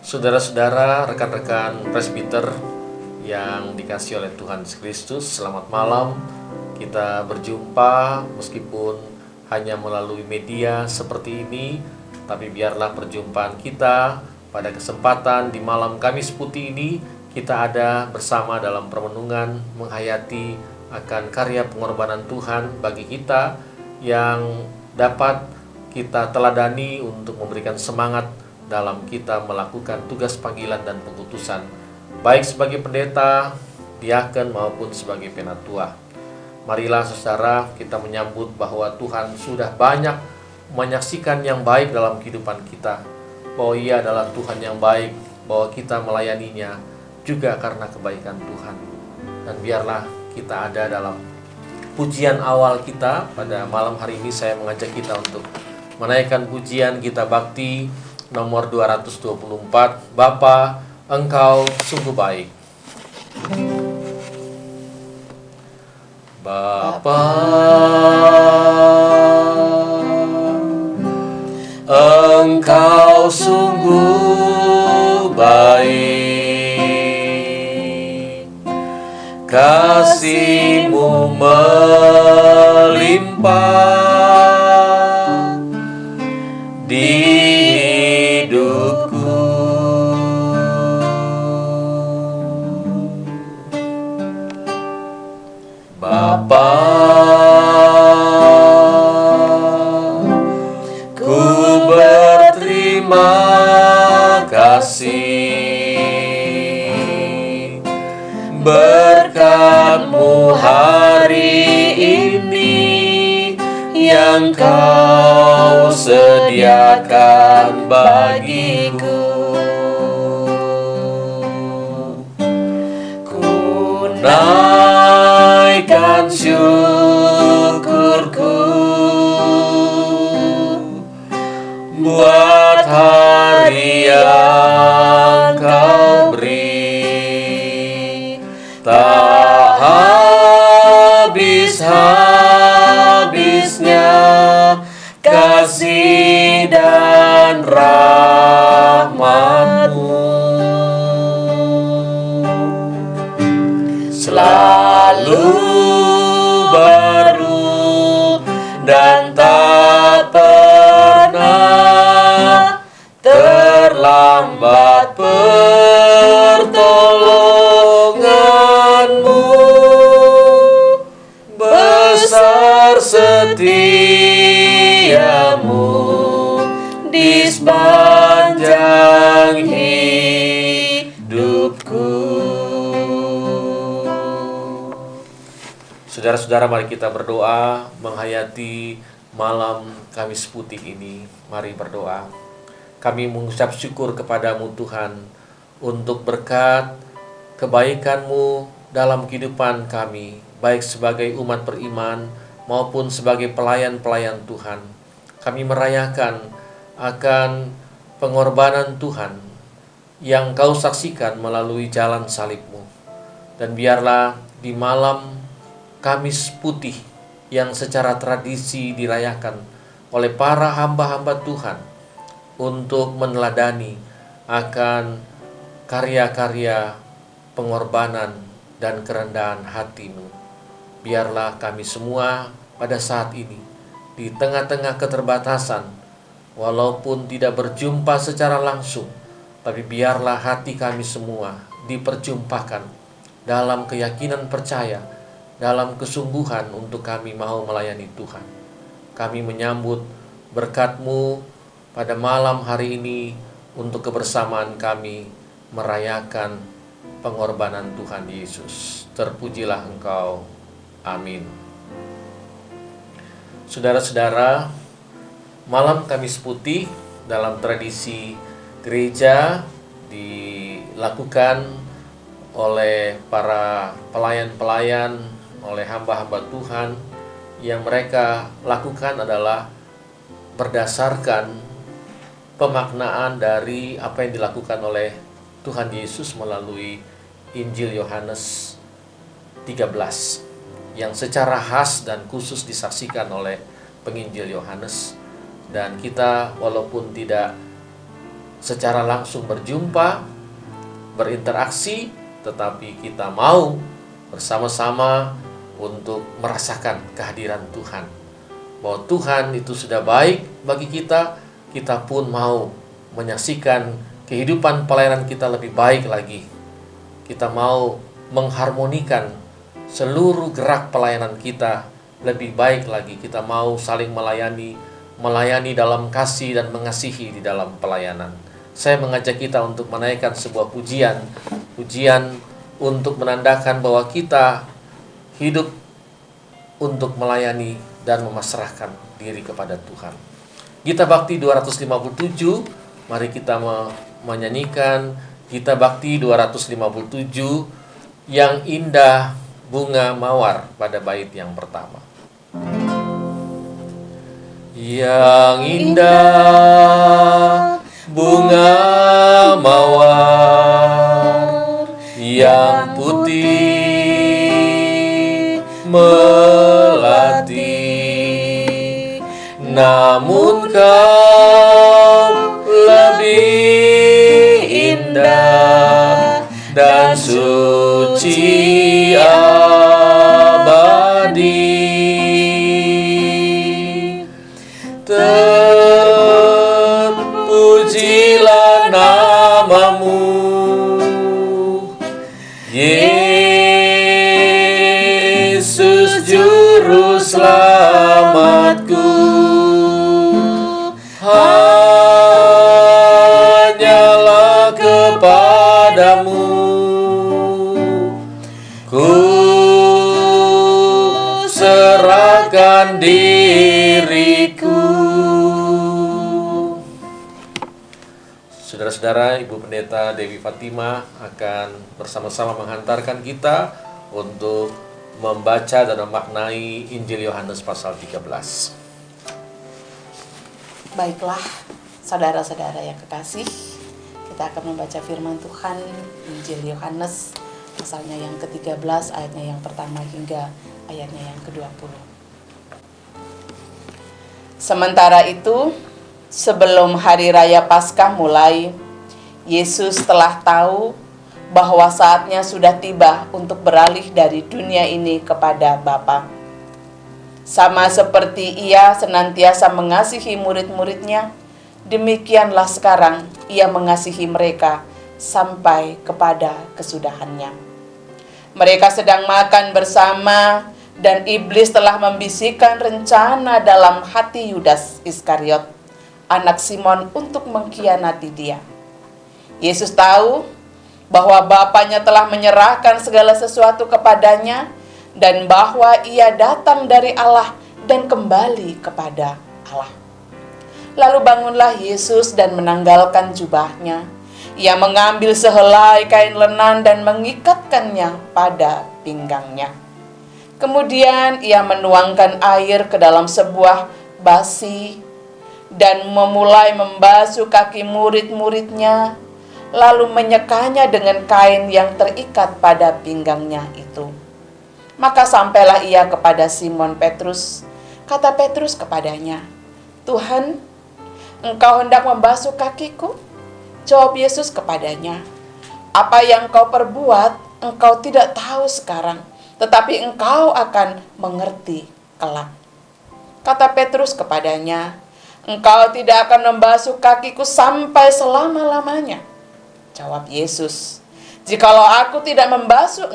Saudara-saudara, rekan-rekan presbiter yang dikasihi oleh Tuhan Yesus Kristus, selamat malam. Kita berjumpa meskipun hanya melalui media seperti ini, tapi biarlah perjumpaan kita pada kesempatan di malam Kamis Putih ini, kita ada bersama dalam permenungan menghayati akan karya pengorbanan Tuhan bagi kita yang dapat kita teladani untuk memberikan semangat dalam kita melakukan tugas panggilan dan pengutusan, baik sebagai pendeta, diaken maupun sebagai penatua. Marilah saudara, kita menyambut bahwa Tuhan sudah banyak menyaksikan yang baik dalam kehidupan kita, bahwa Ia adalah Tuhan yang baik, bahwa kita melayaninya juga karena kebaikan Tuhan. Dan biarlah kita ada dalam pujian awal kita pada malam hari ini. Saya mengajak kita untuk menaikkan pujian kita bakti nomor 224, Bapa, Engkau sungguh baik. Bapa, Engkau sungguh baik, kasih-Mu melimpah di hidupku. Bapa, ku berterima kasih berkat-Mu hari ini yang Kau sediakan bagiku. Ku naikkan syukurku buat hari yang Kau beri, tak habis-habisnya kasih dan rahmat-Mu. Selalu baru dan tak pernah terlambat pertolongan-Mu. Besar setia-Mu di sepanjang hidupku. Saudara-saudara, mari kita berdoa menghayati malam Kamis Putih ini. Mari berdoa. Kami mengucap syukur kepada-Mu Tuhan untuk berkat kebaikan-Mu dalam kehidupan kami, baik sebagai umat beriman maupun sebagai pelayan-pelayan Tuhan. Kami merayakan akan pengorbanan Tuhan yang Kau saksikan melalui jalan salib-Mu. Dan biarlah di malam Kamis Putih yang secara tradisi dirayakan oleh para hamba-hamba Tuhan untuk meneladani akan karya-karya pengorbanan dan kerendahan hati-Mu. Biarlah kami semua pada saat ini di tengah-tengah keterbatasan, walaupun tidak berjumpa secara langsung, tapi biarlah hati kami semua diperjumpakan dalam keyakinan percaya, dalam kesungguhan untuk kami mau melayani Tuhan. Kami menyambut berkat-Mu pada malam hari ini untuk kebersamaan kami merayakan pengorbanan Tuhan Yesus. Terpujilah Engkau. Amin. Saudara-saudara, malam Kamis Putih dalam tradisi gereja dilakukan oleh para pelayan-pelayan, oleh hamba-hamba Tuhan. Yang mereka lakukan adalah berdasarkan pemaknaan dari apa yang dilakukan oleh Tuhan Yesus melalui Injil Yohanes 13 yang secara khas dan khusus disaksikan oleh penginjil Yohanes. Dan kita walaupun tidak secara langsung berjumpa, berinteraksi, tetapi kita mau bersama-sama untuk merasakan kehadiran Tuhan. Bahwa Tuhan itu sudah baik bagi kita, kita pun mau menyaksikan kehidupan pelayanan kita lebih baik lagi. Kita mau mengharmonikan seluruh gerak pelayanan kita lebih baik lagi. Kita mau saling melayani dalam kasih dan mengasihi di dalam pelayanan. Saya mengajak kita untuk menaikkan sebuah pujian untuk menandakan bahwa kita hidup untuk melayani dan memasrahkan diri kepada Tuhan. Gita Bakti 257, mari kita menyanyikan Gita Bakti 257, yang indah bunga mawar pada bait yang pertama. Yang indah bunga mawar, yang putih melati, namun kau lebih indah dan suci abadi. Terpujilah namamu, Yesus Juru Selamatku. Hanyalah kepadamu ku serahkan diriku. Saudara-saudara, Ibu Pendeta Dewi Fatima akan bersama-sama menghantarkan kita untuk membaca dan memaknai Injil Yohanes pasal 13. Baiklah, saudara-saudara yang kekasih, kita akan membaca firman Tuhan Injil Yohanes pasalnya yang ke-13, ayatnya yang pertama hingga ayatnya yang ke-20. Sementara itu, sebelum hari raya Paskah mulai, Yesus telah tahu bahwa saatnya sudah tiba untuk beralih dari dunia ini kepada Bapa. Sama seperti Ia senantiasa mengasihi murid-muridnya, demikianlah sekarang Ia mengasihi mereka sampai kepada kesudahannya. Mereka sedang makan bersama, dan iblis telah membisikkan rencana dalam hati Yudas Iskariot, anak Simon, untuk mengkhianati Dia. Yesus tahu bahwa Bapanya telah menyerahkan segala sesuatu kepadanya, dan bahwa Ia datang dari Allah dan kembali kepada Allah. Lalu bangunlah Yesus dan menanggalkan jubahnya. Ia mengambil sehelai kain lenan dan mengikatkannya pada pinggangnya. Kemudian Ia menuangkan air ke dalam sebuah basi dan memulai membasuh kaki murid-muridnya, lalu menyekanya dengan kain yang terikat pada pinggangnya itu. Maka sampailah Ia kepada Simon Petrus. Kata Petrus kepadanya, "Tuhan, Engkau hendak membasuh kakiku?" Jawab Yesus kepadanya, "Apa yang kau perbuat, engkau tidak tahu sekarang, tetapi engkau akan mengerti kelak." Kata Petrus kepadanya, "Engkau tidak akan membasuh kakiku sampai selama-lamanya." Jawab Yesus, "Jikalau aku tidak membasuh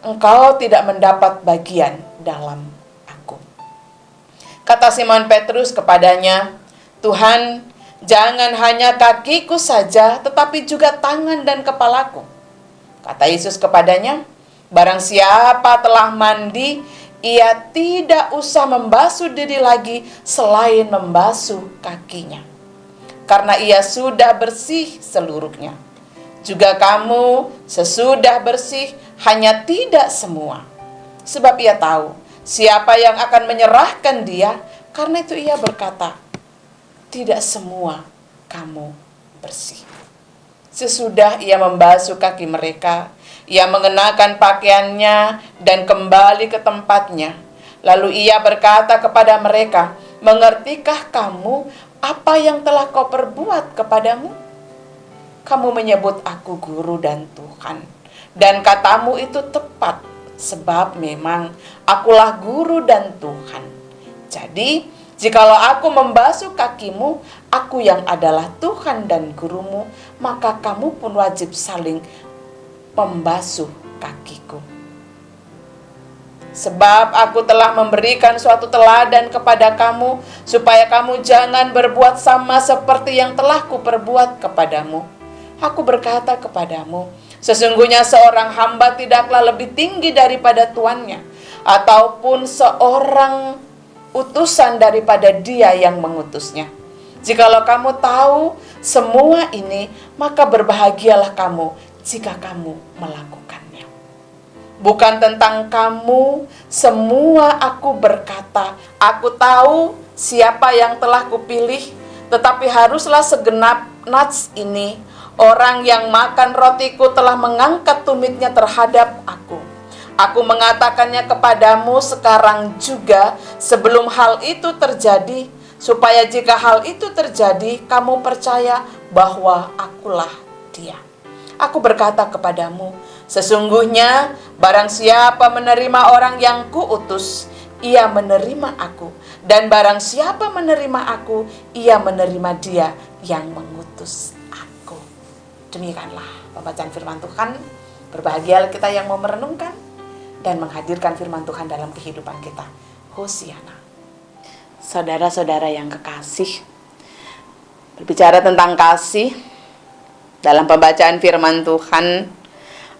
engkau tidak mendapat bagian dalam aku." Kata Simon Petrus kepadanya, "Tuhan, jangan hanya kakiku saja, tetapi juga tangan dan kepalaku." Kata Yesus kepadanya, "Barang siapa telah mandi, ia tidak usah membasuh diri lagi selain membasuh kakinya, karena ia sudah bersih seluruhnya. Juga kamu sesudah bersih, hanya tidak semua. Sebab Ia tahu siapa yang akan menyerahkan Dia, karena itu Ia berkata, tidak semua kamu bersih." Sesudah Ia membasuh kaki mereka, Ia mengenakan pakaiannya dan kembali ke tempatnya. Lalu Ia berkata kepada mereka, "Mengertikah kamu apa yang telah kau perbuat kepadamu?" kamu menyebut aku guru dan Tuhan. Dan katamu itu tepat, sebab memang akulah guru dan Tuhan. Jadi, jikalau aku membasuh kakimu, aku yang adalah Tuhan dan gurumu, maka kamu pun wajib saling membasuh kakiku. Sebab aku telah memberikan suatu teladan kepada kamu, supaya kamu jangan berbuat sama seperti yang telah kuperbuat kepadamu. Aku berkata kepadamu, sesungguhnya seorang hamba tidaklah lebih tinggi daripada tuannya, ataupun seorang utusan daripada dia yang mengutusnya. Jikalau kamu tahu semua ini, maka berbahagialah kamu jika kamu melakukannya. Bukan tentang kamu semua aku berkata, aku tahu siapa yang telah kupilih, tetapi haruslah segenap nats ini, orang yang makan rotiku telah mengangkat tumitnya terhadap aku. Aku mengatakannya kepadamu sekarang juga sebelum hal itu terjadi, supaya jika hal itu terjadi, kamu percaya bahwa akulah dia. Aku berkata kepadamu, sesungguhnya barang siapa menerima orang yang kuutus, ia menerima aku. Dan barang siapa menerima aku, ia menerima dia yang mengutus aku. Demikianlah pembacaan firman Tuhan. Berbahagialah kita yang mau merenungkan dan menghadirkan firman Tuhan dalam kehidupan kita. Hosiana. Saudara-saudara yang kekasih, berbicara tentang kasih, dalam pembacaan firman Tuhan,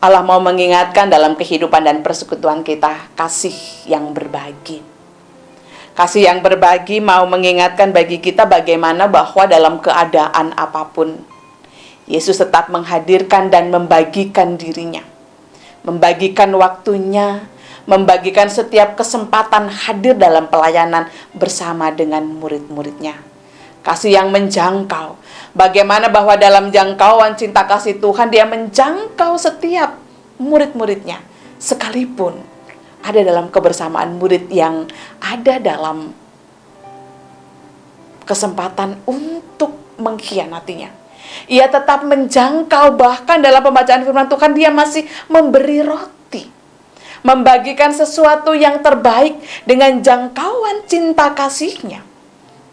Allah mau mengingatkan dalam kehidupan dan persekutuan kita, kasih yang berbagi. Kasih yang berbagi mau mengingatkan bagi kita bagaimana bahwa dalam keadaan apapun, Yesus tetap menghadirkan dan membagikan dirinya. Membagikan waktunya, membagikan setiap kesempatan hadir dalam pelayanan bersama dengan murid-muridnya. Kasih yang menjangkau. Bagaimana bahwa dalam jangkauan cinta kasih Tuhan, dia menjangkau setiap murid-muridnya. Sekalipun ada dalam kebersamaan murid yang ada dalam kesempatan untuk mengkhianatinya, ia tetap menjangkau. Bahkan dalam pembacaan firman Tuhan, dia masih memberi roti, membagikan sesuatu yang terbaik dengan jangkauan cinta kasihnya.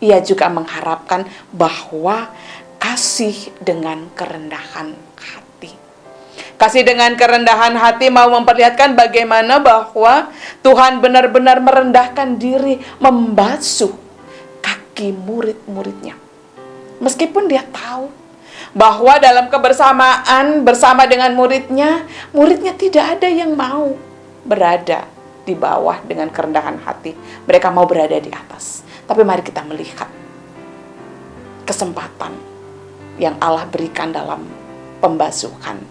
Ia juga mengharapkan bahwa kasih dengan kerendahan hati. Kasih dengan kerendahan hati mau memperlihatkan bagaimana bahwa Tuhan benar-benar merendahkan diri, membasuh kaki murid-muridnya. Meskipun dia tahu bahwa dalam kebersamaan bersama dengan muridnya, muridnya tidak ada yang mau berada di bawah dengan kerendahan hati. Mereka mau berada di atas. Tapi mari kita melihat kesempatan yang Allah berikan dalam pembasuhan,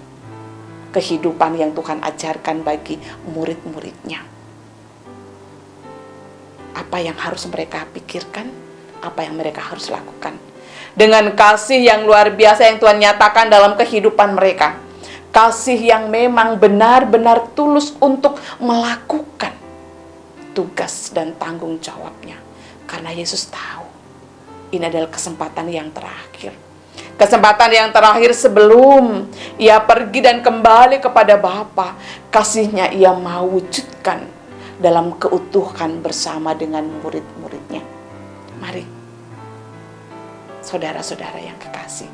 kehidupan yang Tuhan ajarkan bagi murid-muridnya. Apa yang harus mereka pikirkan, apa yang mereka harus lakukan. Dengan kasih yang luar biasa yang Tuhan nyatakan dalam kehidupan mereka. Kasih yang memang benar-benar tulus untuk melakukan tugas dan tanggung jawabnya. Karena Yesus tahu ini adalah kesempatan yang terakhir. Kesempatan yang terakhir sebelum ia pergi dan kembali kepada Bapa. Kasihnya ia mau wujudkan dalam keutuhan bersama dengan murid-muridnya. Mari, saudara-saudara yang kekasih,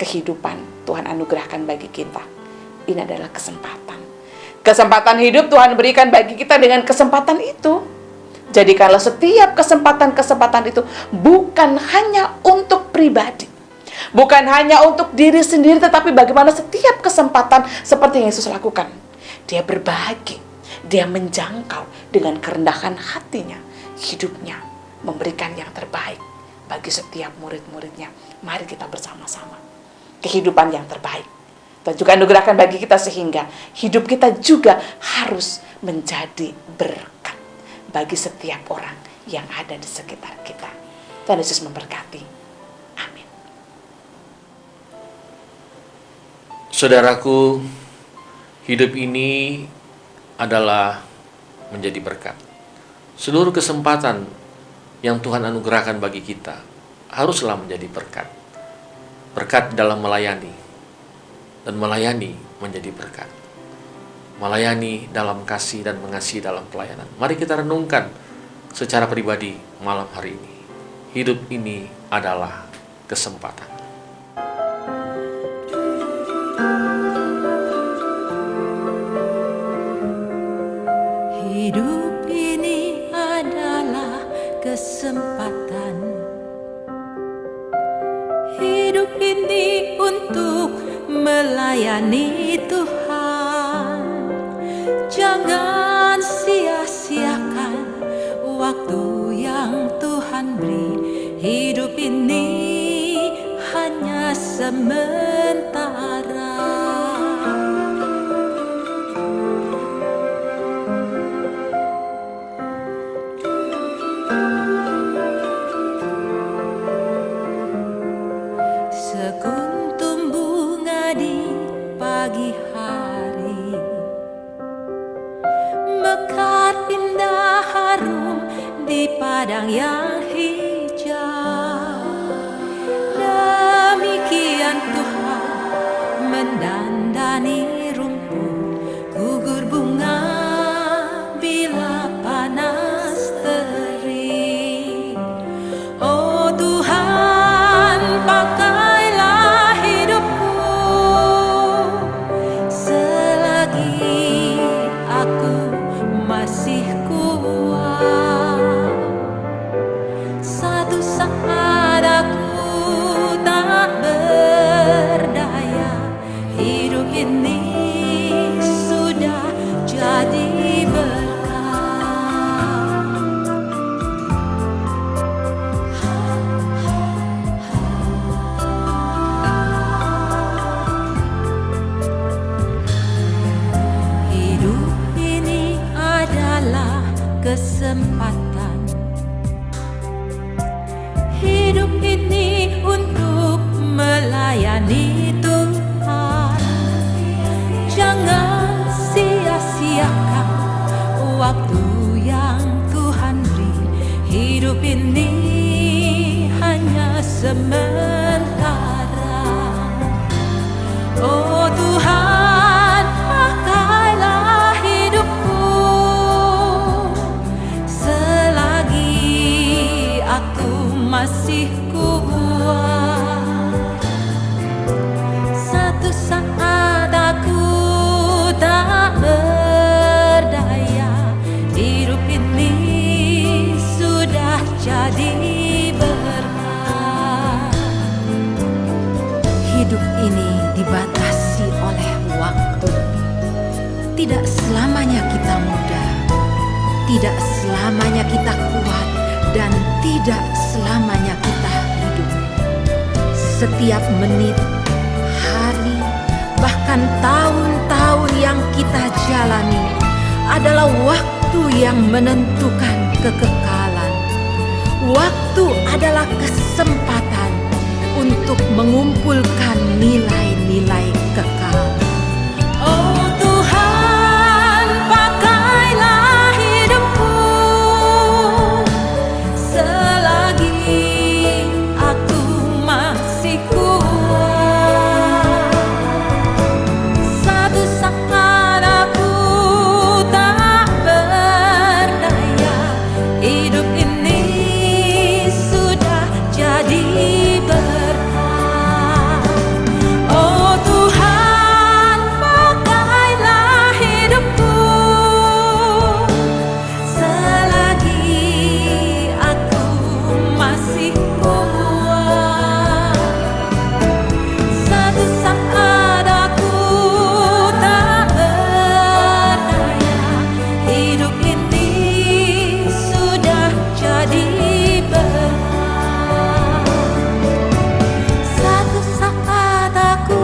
kehidupan Tuhan anugerahkan bagi kita. Ini adalah kesempatan. Kesempatan hidup Tuhan berikan bagi kita. Dengan kesempatan itu, jadikanlah setiap kesempatan-kesempatan itu bukan hanya untuk pribadi, bukan hanya untuk diri sendiri, tetapi bagaimana setiap kesempatan seperti yang Yesus lakukan. Dia berbagi, dia menjangkau dengan kerendahan hatinya, hidupnya, memberikan yang terbaik bagi setiap murid-muridnya. Mari kita bersama-sama kehidupan yang terbaik Tuhan juga anugerahkan bagi kita, sehingga hidup kita juga harus menjadi berkat bagi setiap orang yang ada di sekitar kita. Tuhan Yesus memberkati. Amin. Saudaraku, hidup ini adalah menjadi berkat. Seluruh kesempatan yang Tuhan anugerahkan bagi kita haruslah menjadi berkat. berkat dalam melayani, dan melayani menjadi berkat. Melayani dalam kasih dan mengasihi dalam pelayanan. Mari kita renungkan secara pribadi malam hari ini. Hidup ini adalah kesempatan. Hidup ini adalah kesempatan. Hidup ini untuk melayani Tuhan. Jangan sia-siakan waktu yang Tuhan beri. Hidup ini hanya sementara. Sekuntum bunga di pagi hari, mekar indah harum di padang yang hijau. Demikian Tuhan mendandani rumput, gugur bunga bila panas terik. Oh Tuhan, pakailah hidupku selagi aku masih kuat. Satu saat aku tak berdaya, hidup ini sudah jadi berkat. Hidup ini adalah kesempatan. Hidup ini untuk melayani Tuhan. Jangan sia-siakan waktu yang Tuhan beri. Hidup ini hanya sementara. Oh Tuhan, pakailah hidupku selagi aku masih kuat. Satu saat aku tak berdaya, hidup ini sudah jadi berkat. Hidup ini dibatasi oleh waktu. Tidak selamanya kita muda, tidak selamanya kita kuat, dan tidak selamanya kita hidup. Setiap menit, hari, bahkan tahun-tahun yang kita jalani adalah waktu yang menentukan kekekalan. Waktu adalah kesempatan untuk mengumpulkan nilai-nilai kekal. Oh Tuhan, pakailah hidupku selagi aku masih kuat. Satu saat aku tak berdaya, hidup ini sudah jadi berkat. Oh Tuhan, pakailah hidupku selagi aku masih kuat. Satu saat aku tak berdaya, hidup ini sudah jadi berkat. Satu saat aku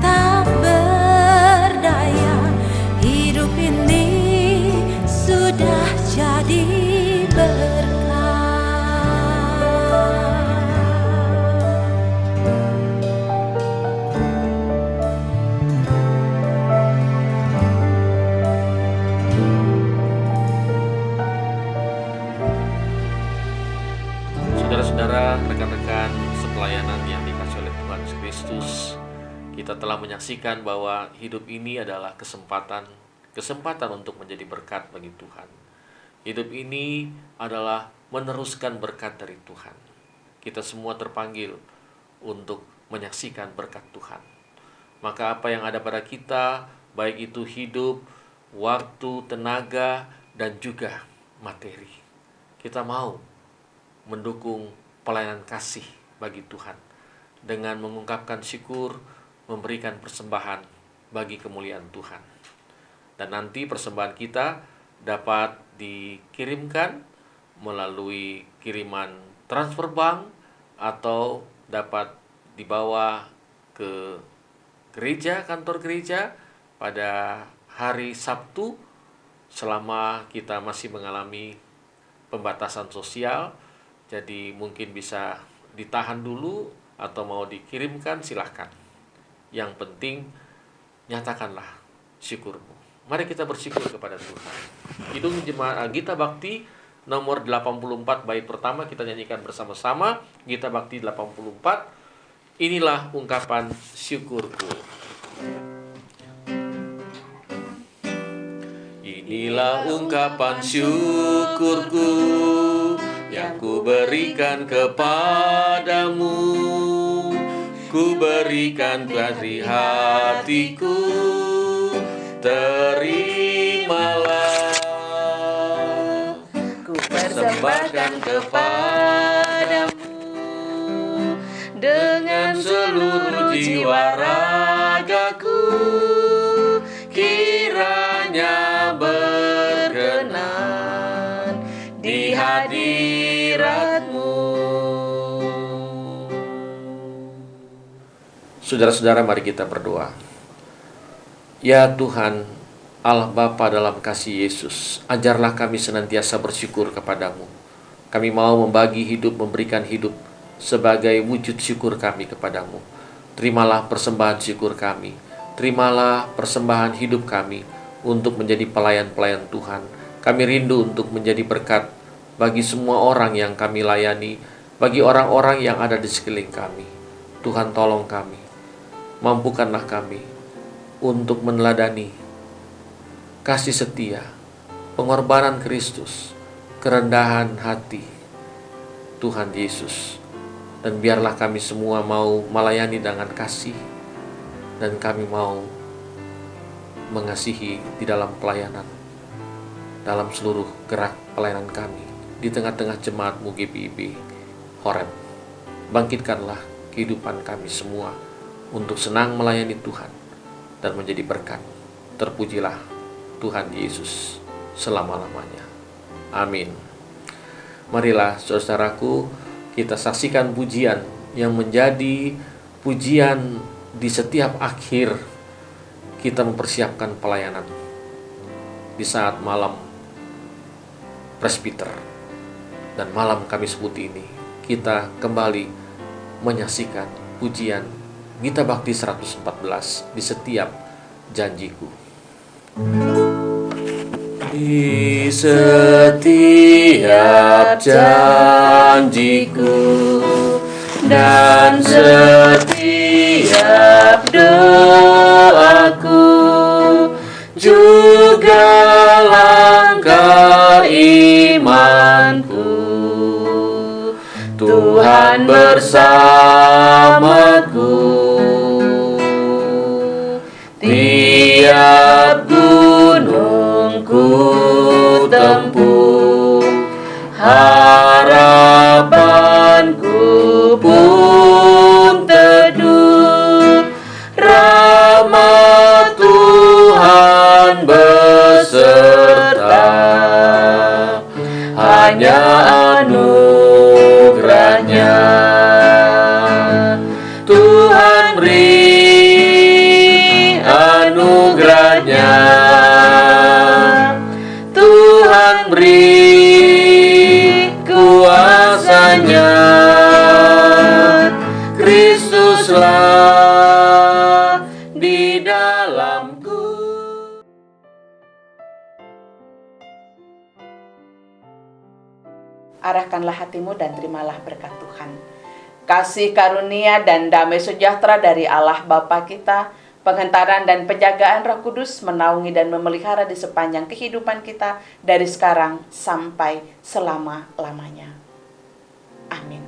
tak berdaya, hidup ini sudah jadi berkat. Saudara-saudara, rekan-rekan sepelayanan yang dikasihi oleh Tuhan Yesus Kristus, kita telah menyaksikan bahwa hidup ini adalah kesempatan untuk menjadi berkat bagi Tuhan. Hidup ini adalah meneruskan berkat dari Tuhan. Kita semua terpanggil untuk menyaksikan berkat Tuhan. Maka apa yang ada pada kita, baik itu hidup, waktu, tenaga, dan juga materi, kita mau mendukung pelayanan kasih bagi Tuhan dengan mengungkapkan syukur, memberikan persembahan bagi kemuliaan Tuhan. Dan nanti persembahan kita dapat dikirimkan melalui kiriman transfer bank atau dapat dibawa ke gereja, kantor gereja pada hari Sabtu selama kita masih mengalami pembatasan sosial. Jadi mungkin bisa ditahan dulu atau mau dikirimkan silahkan. Yang penting nyatakanlah syukurmu. Mari kita bersyukur kepada Tuhan. Kidung Jemaat Gita Bakti nomor 84 bait pertama kita nyanyikan bersama-sama. Gita Bakti 84. Inilah ungkapan syukurku. Inilah ungkapan syukurku yang ku berikan kepadamu. Ku berikan dari hatiku, terimalah. Ku persembahkan kepadamu dengan seluruh jiwa ragaku, kiranya berkenan di hadiratmu. Saudara-saudara, mari kita berdoa. Ya Tuhan, Allah Bapa dalam kasih Yesus, ajarlah kami senantiasa bersyukur kepadamu. Kami mau membagi hidup, memberikan hidup sebagai wujud syukur kami kepadamu. Terimalah persembahan syukur kami. Terimalah persembahan hidup kami untuk menjadi pelayan-pelayan Tuhan. Kami rindu untuk menjadi berkat bagi semua orang yang kami layani, bagi orang-orang yang ada di sekeliling kami. Tuhan, tolong kami. Mampukanlah kami untuk meneladani kasih setia, pengorbanan Kristus, kerendahan hati Tuhan Yesus. Dan biarlah kami semua mau melayani dengan kasih, dan kami mau mengasihi di dalam pelayanan, dalam seluruh gerak pelayanan kami di tengah-tengah jemaat-Mu GPIB Horeb. Bangkitkanlah kehidupan kami semua untuk senang melayani Tuhan dan menjadi berkat. Terpujilah Tuhan Yesus selama-lamanya. Amin. Marilah saudaraku, kita saksikan pujian yang menjadi pujian di setiap akhir kita mempersiapkan pelayanan di saat malam presbiter dan malam Kamis Putih ini. Kita kembali menyaksikan pujian Gita Bakti 114 di setiap janjiku. Di setiap janjiku dan setiap doaku, juga langkah imanku, Tuhan bersamaku. Tiap gunung ku tempuh, harapanku pun teduh. Rahmat Tuhan beserta, hanya anugerahnya. Tuhan beri anugerahnya, Tuhan beri kuasanya. Kristuslah di dalamku. Arahkanlah hatimu dan terimalah berkat Tuhan. kasih karunia dan damai sejahtera dari Allah Bapa kita, pengentaran dan penjagaan Roh Kudus menaungi dan memelihara di sepanjang kehidupan kita dari sekarang sampai selama-lamanya. Amin.